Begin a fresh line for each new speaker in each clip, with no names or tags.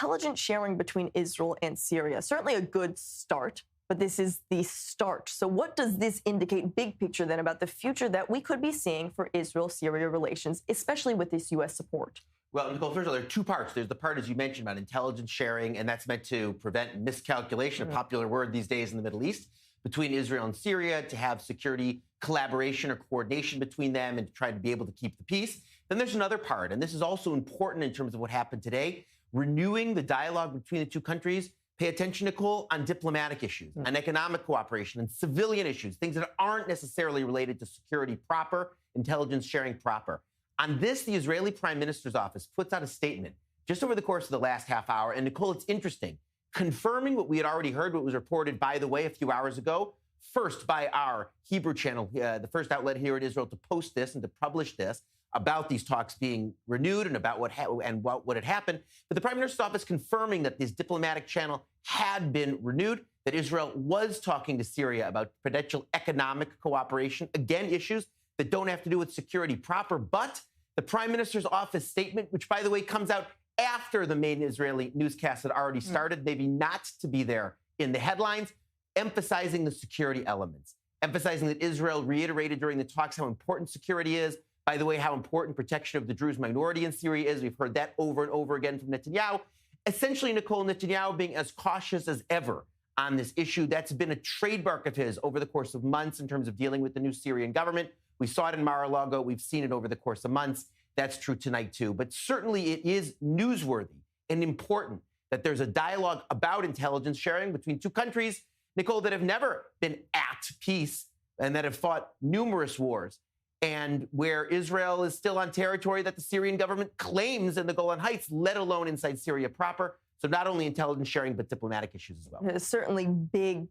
intelligence sharing between Israel and Syria. Certainly a good start, but this is the start. So what does this indicate, big picture, then, about the future that we could be seeing for Israel-Syria relations, especially with this U.S. support?
Well, Nicole, first of all, there are two parts. There's the part, as you mentioned, about intelligence sharing, and that's meant to prevent miscalculation, a popular word these days in the Middle East, between Israel and Syria, to have security collaboration or coordination between them and to try to be able to keep the peace. Then there's another part, and this is also important in terms of what happened today, renewing the dialogue between the two countries. Pay attention, Nicole, on diplomatic issues, on economic cooperation, and civilian issues, things that aren't necessarily related to security proper, intelligence sharing proper. On this, the Israeli Prime Minister's office puts out a statement just over the course of the last half hour. And Nicole, it's interesting, confirming what we had already heard, what was reported, by the way, a few hours ago, first by our Hebrew channel, the first outlet here in Israel to post this and to publish this about these talks being renewed and about what had happened. But the Prime Minister's office confirming that this diplomatic channel had been renewed, that Israel was talking to Syria about potential economic cooperation, again, issues that don't have to do with security proper. But the Prime Minister's office statement, which, by the way, comes out after the main Israeli newscast had already started, maybe not to be there in the headlines, emphasizing the security elements, emphasizing that Israel reiterated during the talks how important security is. By the way, how important protection of the Druze minority in Syria is. We've heard that over and over again from Netanyahu. Essentially, Nicole, Netanyahu being as cautious as ever on this issue. That's been a trademark of his over the course of months in terms of dealing with the new Syrian government. We saw it in Mar-a-Lago. We've seen it over the course of months. That's true tonight, too. But certainly it is newsworthy and important that there's a dialogue about intelligence sharing between two countries, Nicole, that have never been at peace and that have fought numerous wars, and where Israel is still on territory that the Syrian government claims in the Golan Heights, let alone inside Syria proper. So not only intelligence sharing, but diplomatic issues as well.
There's certainly big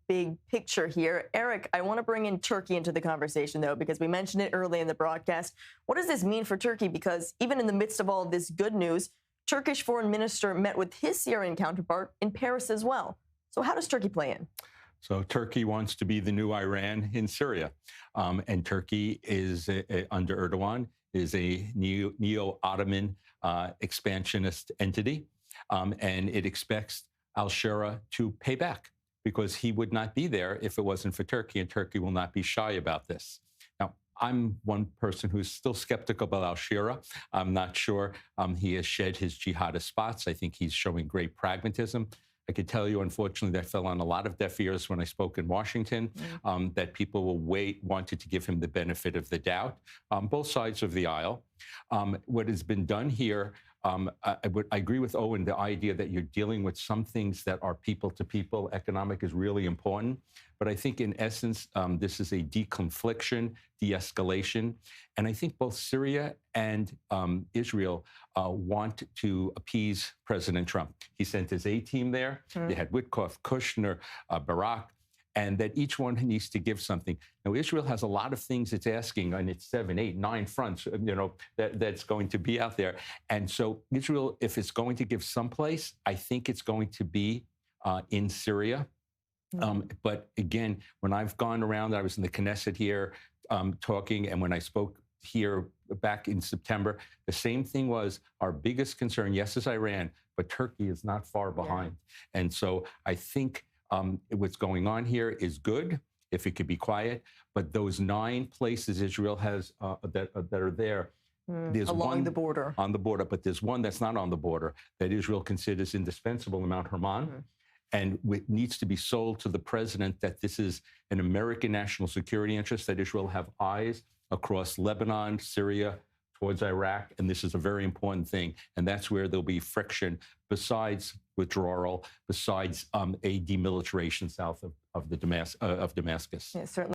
picture here. Eric, I want to bring in Turkey into the conversation, though, because we mentioned it early in the broadcast. What does this mean for Turkey? Because even in the midst of all of this good news, Turkish foreign minister met with his Syrian counterpart in Paris as well. So how does Turkey play in?
So Turkey wants to be the new Iran in Syria. And Turkey is, under Erdogan, is a neo-Ottoman expansionist entity. And it expects al-Shura to pay back because he would not be there if it wasn't for Turkey, and Turkey will not be shy about this. Now, I'm one person who's still skeptical about al-Shura. I'm not sure he has shed his jihadist spots. I think he's showing great pragmatism. I could tell you, unfortunately, that fell on a lot of deaf ears when I spoke in Washington, that people wanted to give him the benefit of the doubt, both sides of the aisle. What has been done here, I agree with Owen, the idea that you're dealing with some things that are people-to-people. Economic is really important. But I think, in essence, this is a deconfliction, de-escalation. And I think both Syria and Israel want to appease President Trump. He sent his A-team there. They had Witkoff, Kushner, Barak, and that each one needs to give something. Now, Israel has a lot of things it's asking on its 7, 8, 9 fronts, that's going to be out there. And so Israel, if it's going to give someplace, I think it's going to be in Syria. But again, when I've gone around, I was in the Knesset here talking, and when I spoke here back in September, the same thing was our biggest concern, yes, is Iran, but Turkey is not far behind. And so I think what's going on here is good, if it could be quiet. But those 9 places Israel has that are there, there's
along the border.
On the border, but there's one that's not on the border that Israel considers indispensable, Mount Hermon. And it needs to be sold to the president that this is an American national security interest, that Israel have eyes across Lebanon, Syria, towards Iraq, and this is a very important thing. And that's where there'll be friction, besides withdrawal, besides a demilitarization south of Damascus.
Yeah, certainly.